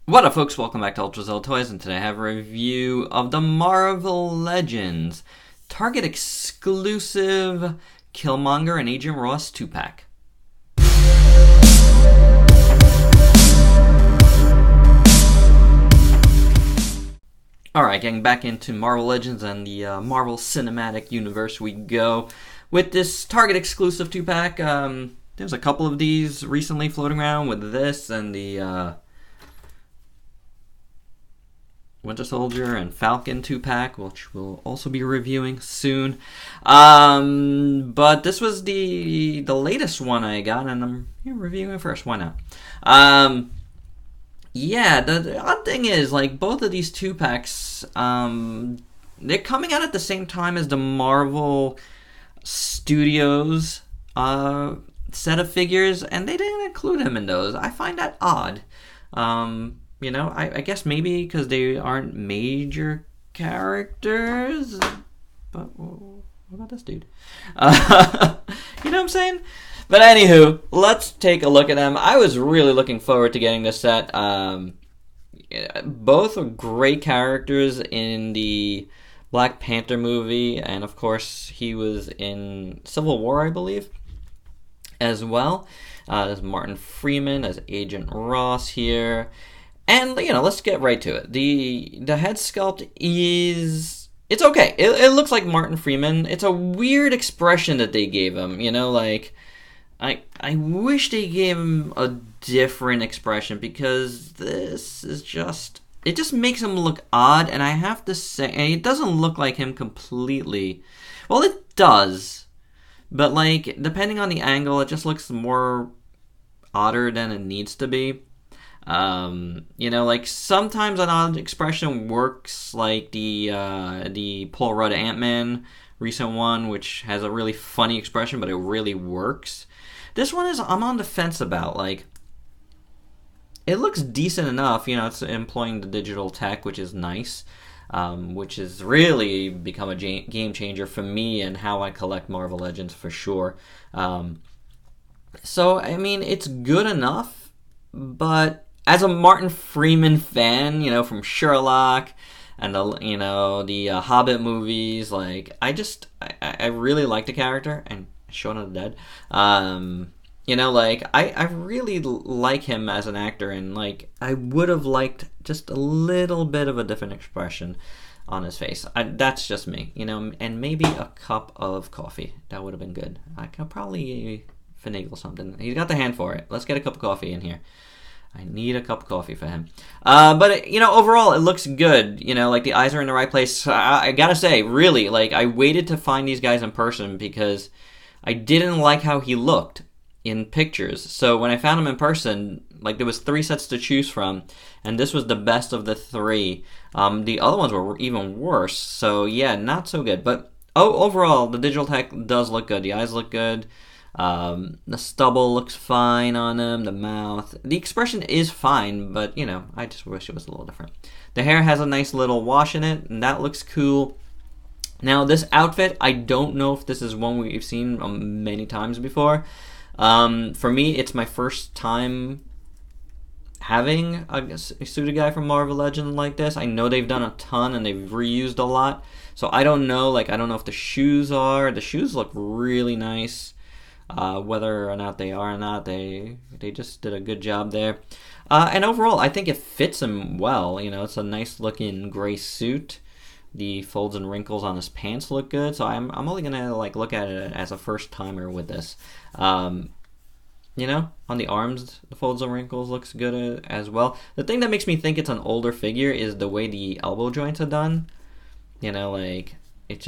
What up, folks? Welcome back to Ultrazilla Toys, and today I have a review of the Marvel Legends Target exclusive Killmonger and Agent Ross 2-pack. Alright, getting back into Marvel Legends and the Marvel Cinematic Universe we go with this Target exclusive 2-pack. There's a couple of these recently floating around with this and the Winter Soldier and Falcon 2-pack, which we'll also be reviewing soon. But this was the latest one I got, and I'm reviewing it first. Why not? Yeah, the odd thing is, like, both of these 2-packs, they're coming out at the same time as the Marvel Studios set of figures, and they didn't include him in those. I find that odd. You know, I guess maybe because they aren't major characters. But what about this dude? You know what I'm saying? But anywho, let's take a look at them. I was really looking forward to getting this set. Both are great characters in the Black Panther movie. And of course, he was in Civil War, I believe, as well. There's Martin Freeman as Agent Ross here. And, you know, let's get right to it. The head sculpt it's okay. It looks like Martin Freeman. It's a weird expression that they gave him, you know, like, I wish they gave him a different expression, because this is just, it just makes him look odd, and I have to say, and it doesn't look like him completely. Well, it does, but, like, depending on the angle, it just looks more odder than it needs to be. You know, like, sometimes an odd expression works, like the Paul Rudd Ant-Man recent one, which has a really funny expression, but it really works. This one is, I'm on the fence about. Like, it looks decent enough, you know, it's employing the digital tech, which is nice, which has really become a game changer for me and how I collect Marvel Legends for sure. So, I mean, it's good enough, but as a Martin Freeman fan, you know, from Sherlock and the Hobbit movies, like, I really like the character, and Shaun of the Dead. You know, like, I really like him as an actor, and, like, I would have liked just a little bit of a different expression on his face. That's just me, you know, and maybe a cup of coffee. That would have been good. I could probably finagle something. He's got the hand for it. Let's get a cup of coffee in here. I need a cup of coffee for him. But, you know, overall, it looks good. You know, like, the eyes are in the right place. I gotta say, really, like, I waited to find these guys in person because I didn't like how he looked in pictures. So when I found him in person, like, there was 3 sets to choose from, and this was the best of the 3. The other ones were even worse. So, yeah, not so good. But, overall, the digital tech does look good. The eyes look good. The stubble looks fine on him, the mouth. The expression is fine, but, you know, I just wish it was a little different. The hair has a nice little wash in it, and that looks cool. Now, this outfit, I don't know if this is one we've seen many times before. For me, it's my first time having a suited guy from Marvel Legends like this. I know they've done a ton, and they've reused a lot. So I don't know, like, I don't know if the shoes look really nice. Whether or not they are or not, they just did a good job there. And overall, I think it fits him well. You know, it's a nice looking gray suit. The folds and wrinkles on his pants look good. So I'm only gonna, like, look at it as a first timer with this. You know, on the arms, the folds and wrinkles looks good as well. The thing that makes me think it's an older figure is the way the elbow joints are done. You know, like, it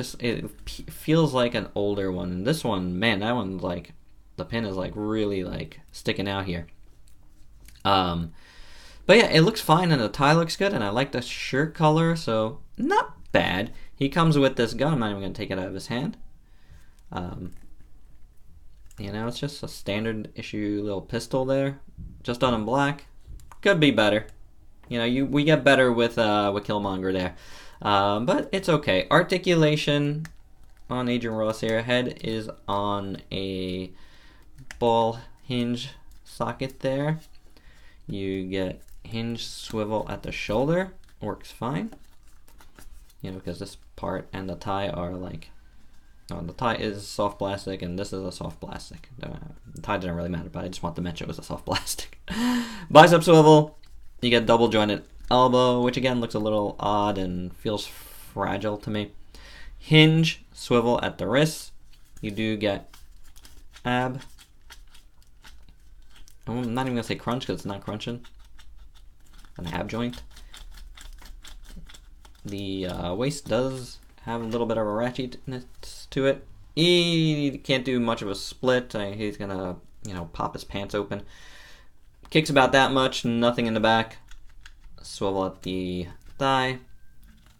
feels like an older one. And this one, man, that one's, like, the pin is, like, really, like, sticking out here. But yeah, it looks fine, and the tie looks good, and I like the shirt color, so not bad. He comes with this gun. I'm not even going to take it out of his hand. You know, it's just a standard issue little pistol there, just done in black. Could be better. You know, we get better with Killmonger there. But it's okay. Articulation on Agent Ross here. Head is on a ball hinge socket there. You get hinge swivel at the shoulder works fine. You know, because this part and the tie are like, the tie is soft plastic and this is a soft plastic. The tie didn't really matter, but I just want to mention it was a soft plastic. Bicep swivel, you get double jointed elbow, which again looks a little odd and feels fragile to me. Hinge swivel at the wrist, you do get ab. I'm not even gonna say crunch because it's not crunching. An ab joint. The waist does have a little bit of a ratchetness to it. He can't do much of a split. He's gonna, you know, pop his pants open. Kicks about that much, nothing in the back. Swivel at the thigh.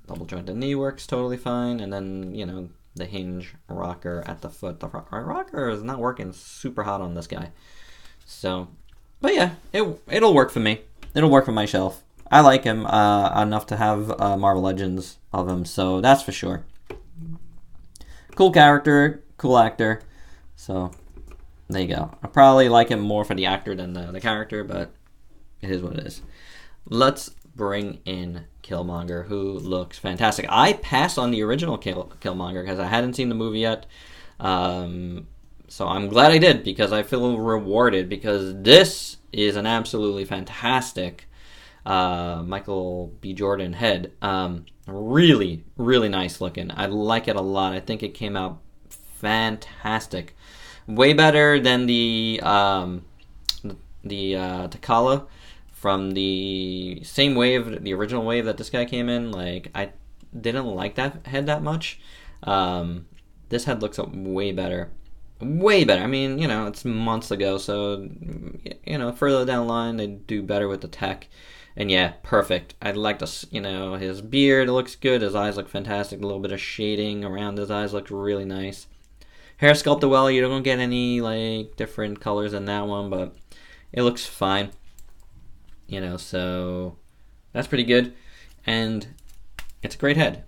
Double jointed knee works totally fine. And then, you know, the hinge rocker at the foot. The rocker is not working super hot on this guy. So, but yeah, it'll work for me. It'll work for my shelf. I like him enough to have Marvel Legends of him, so that's for sure. Cool character, cool actor. So, there you go. I probably like him more for the actor than the character, but it is what it is. Let's bring in Killmonger, who looks fantastic. I passed on the original Killmonger because I hadn't seen the movie yet. So I'm glad I did, because I feel rewarded, because this is an absolutely fantastic Michael B. Jordan head. Really, really nice looking. I like it a lot. I think it came out fantastic. Way better than the T'Challa from the same wave, the original wave that this guy came in. Like, I didn't like that head that much. This head looks way better. Way better. I mean, you know, it's months ago, so, you know, further down the line, they do better with the tech. And yeah, perfect. I'd like to, you know, his beard looks good. His eyes look fantastic. A little bit of shading around his eyes looks really nice. Hair sculpted well. You don't get any, like, different colors in that one, but it looks fine. You know, so that's pretty good. And it's a great head.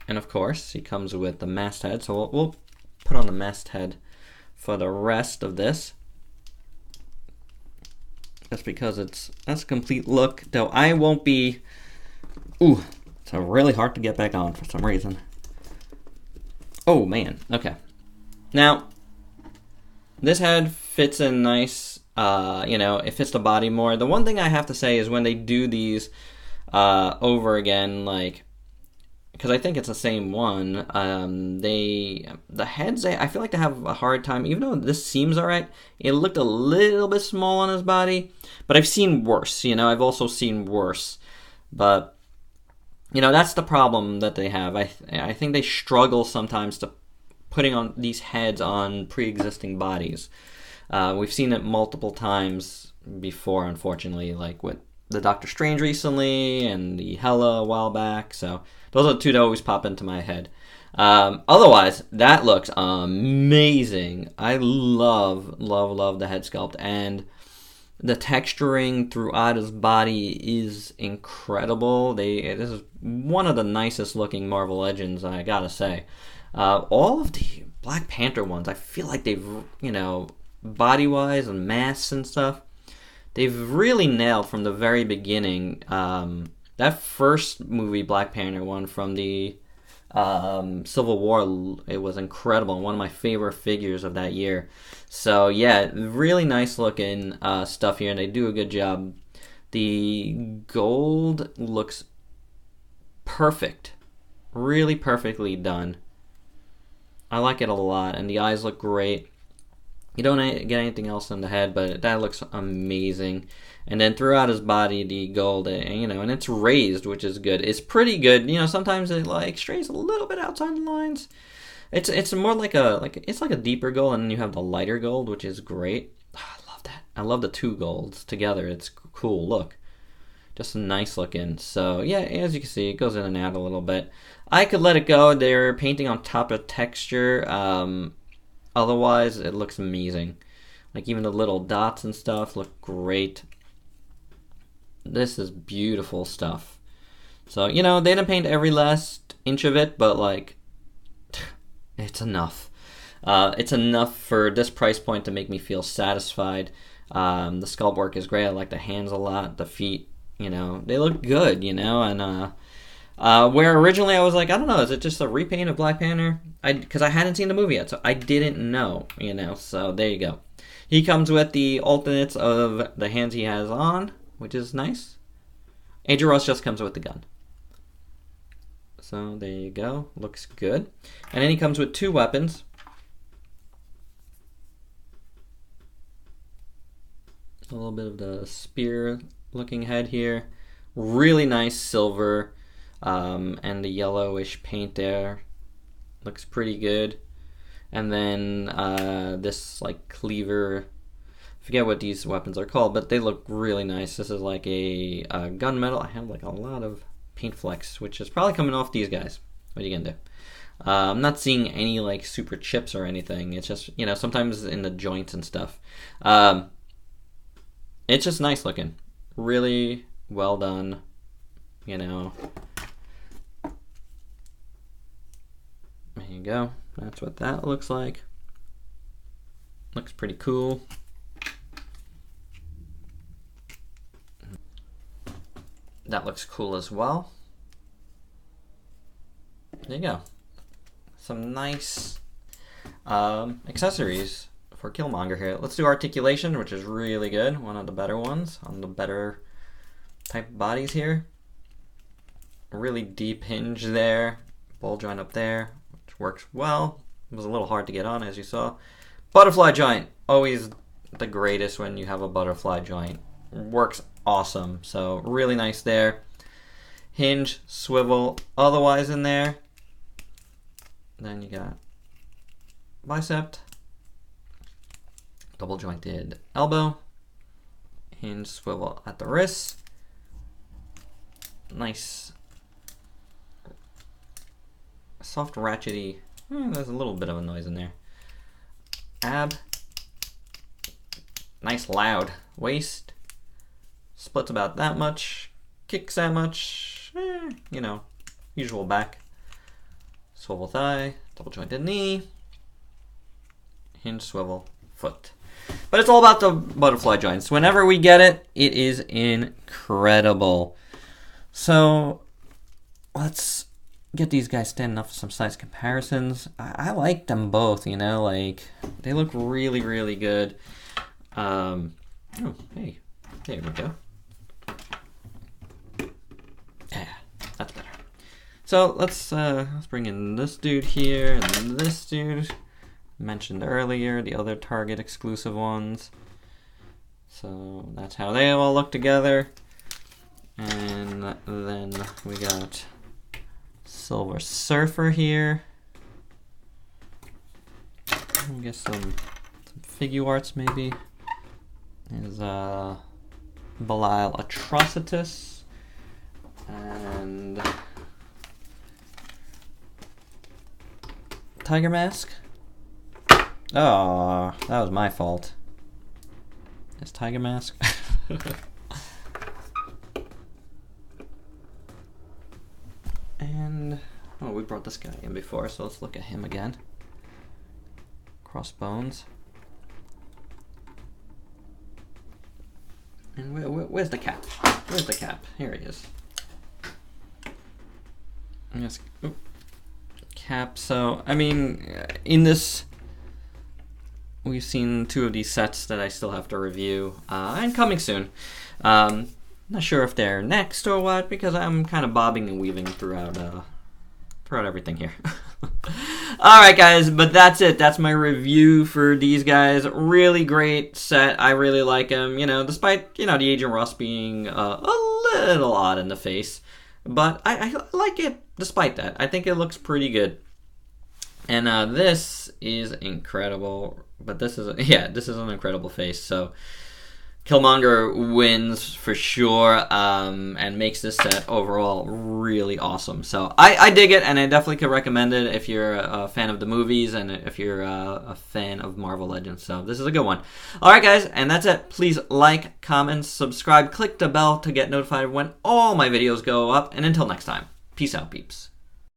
And of course, he comes with the masthead. So we'll put on the masthead for the rest of this. That's because that's a complete look. Though I won't be... Ooh, it's really hard to get back on for some reason. Oh, man. Okay. Now, this head fits in nice. You know, it fits the body more. The one thing I have to say is when they do these over again, like... Because I think it's the same one. The heads, I feel like they have a hard time. Even though this seems alright, it looked a little bit small on his body. But I've seen worse. You know, I've also seen worse. But, you know, that's the problem that they have. I think they struggle sometimes to putting on these heads on pre-existing bodies. We've seen it multiple times before, unfortunately, like with the Doctor Strange recently and the Hela a while back. So those are the two that always pop into my head. Otherwise, that looks amazing. I love, love, love the head sculpt. And the texturing throughout his body is incredible. This is one of the nicest looking Marvel Legends, I gotta say. All of the Black Panther ones, I feel like they've, you know, body-wise and masks and stuff, they've really nailed from the very beginning. That first movie, Black Panther one from the Civil War, it was incredible. One of my favorite figures of that year. So yeah, really nice looking stuff here, and they do a good job. The gold looks perfect. Really perfectly done. I like it a lot, and the eyes look great. You don't get anything else in the head, but that looks amazing. And then throughout his body, the gold, you know, and it's raised, which is good. It's pretty good. You know, sometimes it like strays a little bit outside the lines. It's more like it's like a deeper gold, and then you have the lighter gold, which is great. Oh, I love that. I love the two golds together. It's cool. Look, just nice looking. So yeah, as you can see, it goes in and out a little bit. I could let it go. They're painting on top of texture. Otherwise, it looks amazing. Like, even the little dots and stuff look great. This is beautiful stuff. So, you know, they didn't paint every last inch of it, but, like, it's enough. It's enough for this price point to make me feel satisfied. The sculpt work is great. I like the hands a lot. The feet, you know, they look good, you know. And where originally I was like, I don't know, is it just a repaint of Black Panther? Because I hadn't seen the movie yet, so I didn't know, you know. So there you go. He comes with the alternates of the hands he has on, which is nice. Agent Ross just comes with the gun. So there you go. Looks good. And then he comes with 2 weapons. A little bit of the spear looking head here. Really nice silver and the yellowish paint there. Looks pretty good. And then this like cleaver. I forget what these weapons are called, but they look really nice. This is like a gunmetal. I have like a lot of paint flecks, which is probably coming off these guys. What are you gonna do? I'm not seeing any like super chips or anything. It's just, you know, sometimes in the joints and stuff. It's just nice looking. Really well done, you know. There you go. That's what that looks like. Looks pretty cool. That looks cool as well. There you go. Some nice accessories for Killmonger here. Let's do articulation, which is really good. One of the better ones on the better type of bodies here. Really deep hinge there. Ball joint up there, which works well. It was a little hard to get on, as you saw. Butterfly joint. Always the greatest when you have a butterfly joint. Works awesome. So really nice there. Hinge, swivel, otherwise in there. Then you got bicep. Double jointed elbow. Hinge, swivel at the wrist. Nice. Soft ratchety. There's a little bit of a noise in there. Ab. Nice loud waist. Splits about that much. Kicks that much. You know, usual back. Swivel thigh. Double jointed knee. Hinge, swivel, foot. But it's all about the butterfly joints. Whenever we get it, it is incredible. So let's get these guys standing up for some size comparisons. I like them both, you know, like they look really, really good. Oh, hey, there we go. Yeah, that's better. So let's bring in this dude here and this dude. Mentioned earlier, the other Target exclusive ones. So that's how they all look together. And then we got Silver Surfer here. I guess some figure arts maybe. Is Belial Atrocitus. And Tiger Mask. Oh, that was my fault. It's Tiger Mask. And, oh, we brought this guy in before, so let's look at him again. Crossbones. And where's the cap? Where's the cap? Here he is. Yes. Cap. So, I mean, in this, we've seen 2 of these sets that I still have to review, and coming soon. Not sure if they're next or what, because I'm kind of bobbing and weaving throughout everything here. Alright guys, but that's it. That's my review for these guys. Really great set. I really like them, you know, despite, you know, the Agent Ross being a little odd in the face. But I like it despite that. I think it looks pretty good. And this is incredible. But this is, this is an incredible face. So Killmonger wins for sure, and makes this set overall really awesome. So I dig it, and I definitely could recommend it if you're a fan of the movies and if you're a fan of Marvel Legends. So this is a good one. Alright guys, and that's it. Please like, comment, subscribe, click the bell to get notified when all my videos go up. And until next time, peace out, peeps.